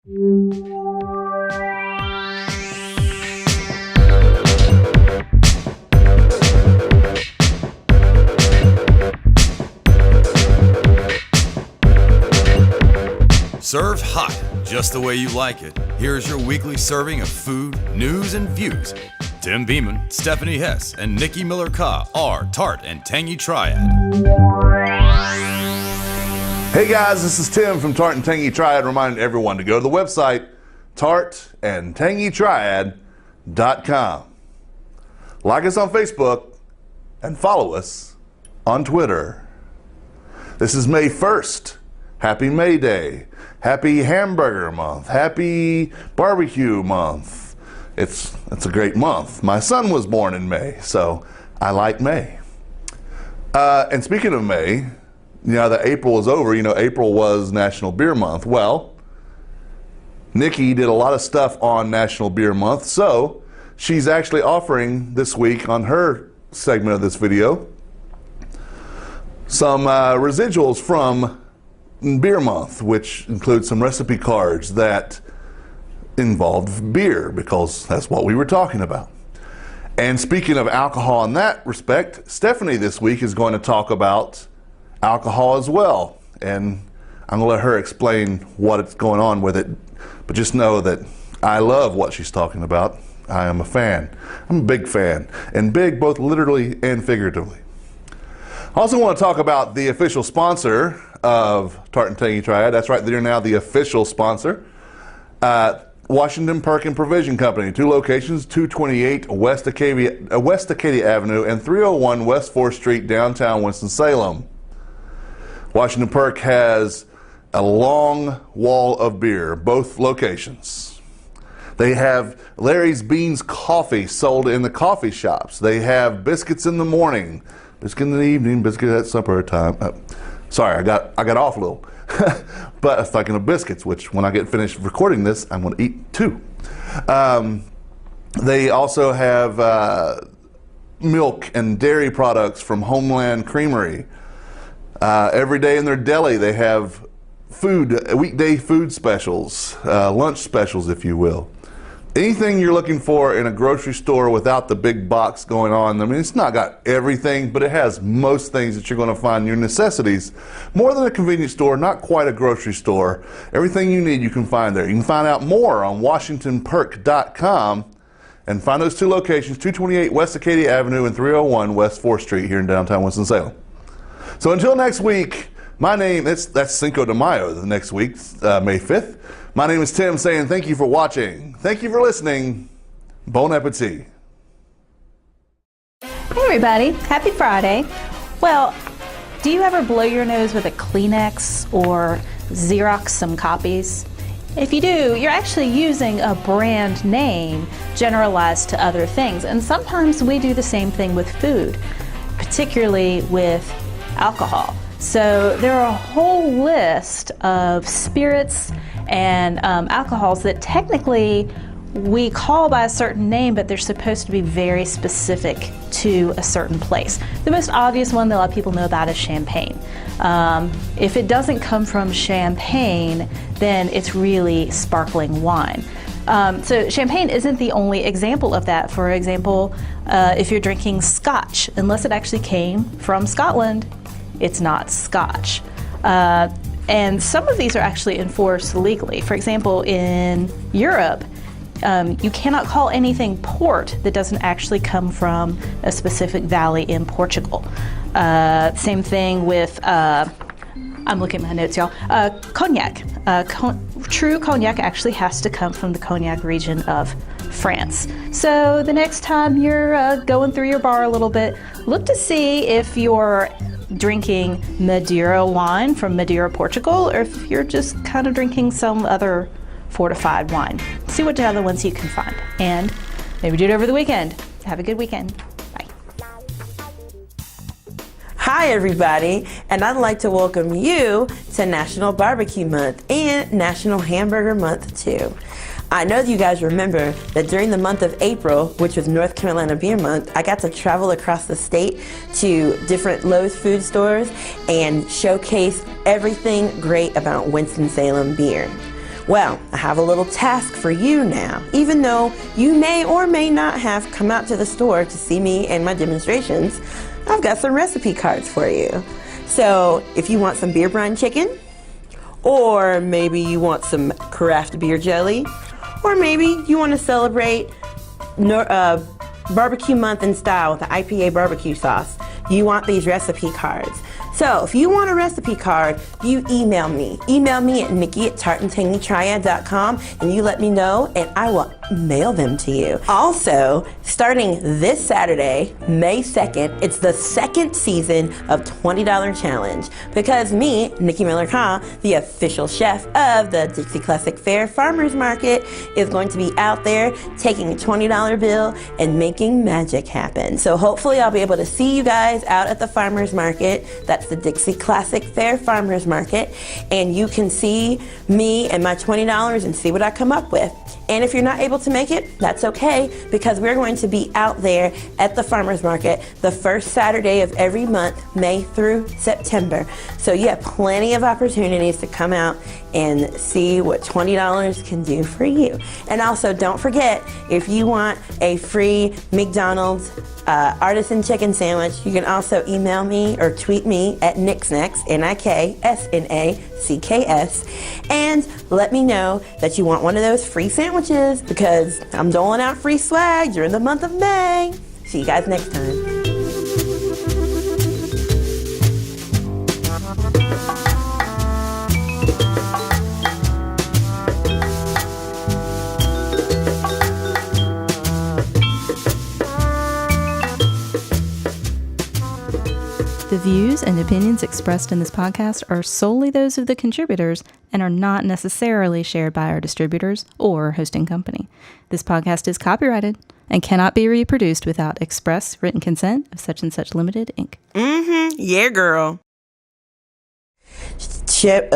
Served hot, just the way you like it. Here's your weekly serving of food, news, and views. Tim Beeman, Stephanie Hess, and Nikki Miller-Ka are Tart and Tangy Triad. Hey guys, this is Tim from Tart and Tangy Triad, reminding everyone to go to the website tartandtangytriad.com. Like us on Facebook and follow us on Twitter. This is May 1st. Happy May Day. Happy Hamburger Month. Happy Barbecue Month. It's a great month. My son was born in May, so I like May. And speaking of May, now that April is over, April was National Beer Month. Well, Nikki did a lot of stuff on National Beer Month, so she's actually offering this week on her segment of this video some residuals from Beer Month, which includes some recipe cards that involved beer, because that's what we were talking about. And speaking of alcohol in that respect, Stephanie this week is going to talk about alcohol as well. And I'm going to let her explain what's going on with it. But just know that I love what she's talking about. I am a fan. I'm a big fan. And big both literally and figuratively. I also want to talk about the official sponsor of Tart and Tangy Triad. That's right, they're now the official sponsor. Washington Perk and Provision Company, 2 locations, 228 West Acadia Avenue and 301 West 4th Street, downtown Winston-Salem. Washington Perk has a long wall of beer, both locations. They have Larry's Beans coffee sold in the coffee shops. They have biscuits in the morning, biscuit in the evening, biscuit at supper time. Sorry, I got off a little. But I was thinking of biscuits, which when I get finished recording this, I'm going to eat 2. They also have milk and dairy products from Homeland Creamery. Every day in their deli, they have weekday food specials, lunch specials, if you will. Anything you're looking for in a grocery store without the big box going on. I mean, it's not got everything, but it has most things that you're going to find in your necessities. More than a convenience store, not quite a grocery store. Everything you need you can find there. You can find out more on WashingtonPerk.com and find those 2 locations, 228 West Acadia Avenue and 301 West 4th Street here in downtown Winston-Salem. So until next week, that's Cinco de Mayo, the next week, May 5th. My name is Tim, saying thank you for watching. Thank you for listening. Bon appetit. Hey everybody, happy Friday. Well, do you ever blow your nose with a Kleenex or Xerox some copies? If you do, you're actually using a brand name generalized to other things. And sometimes we do the same thing with food, particularly with alcohol. So there are a whole list of spirits and alcohols that technically we call by a certain name, but they're supposed to be very specific to a certain place. The most obvious one that a lot of people know about is champagne. If it doesn't come from Champagne, then it's really sparkling wine. So champagne isn't the only example of that. For example, if you're drinking scotch, unless it actually came from Scotland, it's not scotch. And some of these are actually enforced legally. For example, in Europe, you cannot call anything port that doesn't actually come from a specific valley in Portugal. Same thing with, I'm looking at my notes, y'all. Cognac. True cognac actually has to come from the Cognac region of France. So the next time you're going through your bar a little bit, look to see if you're drinking Madeira wine from Madeira, Portugal, or if you're just kind of drinking some other fortified wine. See what other ones you can find, and maybe do it over the weekend. Have a good weekend. Bye. Hi everybody, and I'd like to welcome you to National Barbecue Month and National Hamburger Month too. I know you guys remember that during the month of April, which was North Carolina Beer Month, I got to travel across the state to different Lowe's food stores and showcase everything great about Winston-Salem beer. Well, I have a little task for you now. Even though you may or may not have come out to the store to see me and my demonstrations, I've got some recipe cards for you. So if you want some beer brine chicken, or maybe you want some craft beer jelly, or maybe you want to celebrate barbecue month in style with the IPA barbecue sauce, you want these recipe cards. So if you want a recipe card, you email me. Email me at Nikki at tartandtangytriad.com and you let me know and I will mail them to you. Also, starting this Saturday, May 2nd, it's the second season of $20 Challenge because me, Nikki Miller-Kaw, the official chef of the Dixie Classic Fair Farmers Market, is going to be out there taking a $20 bill and making magic happen. So hopefully I'll be able to see you guys out at the Farmers Market. That's the Dixie Classic Fair Farmers Market, and you can see me and my $20 and see what I come up with. And if you're not able to make it, that's okay, because we're going to be out there at the Farmers Market the first Saturday of every month, May through September. So you have plenty of opportunities to come out and see what $20 can do for you. And also, don't forget, if you want a free McDonald's artisan chicken sandwich, you can also email me or tweet me at Nicksnacks, NIKSNACKS, and let me know that you want one of those free sandwiches because I'm doling out free swag during the month of May. See you guys next time. The views and opinions expressed in this podcast are solely those of the contributors and are not necessarily shared by our distributors or hosting company. This podcast is copyrighted and cannot be reproduced without express written consent of such and such limited, Inc. Yeah, girl. Chip.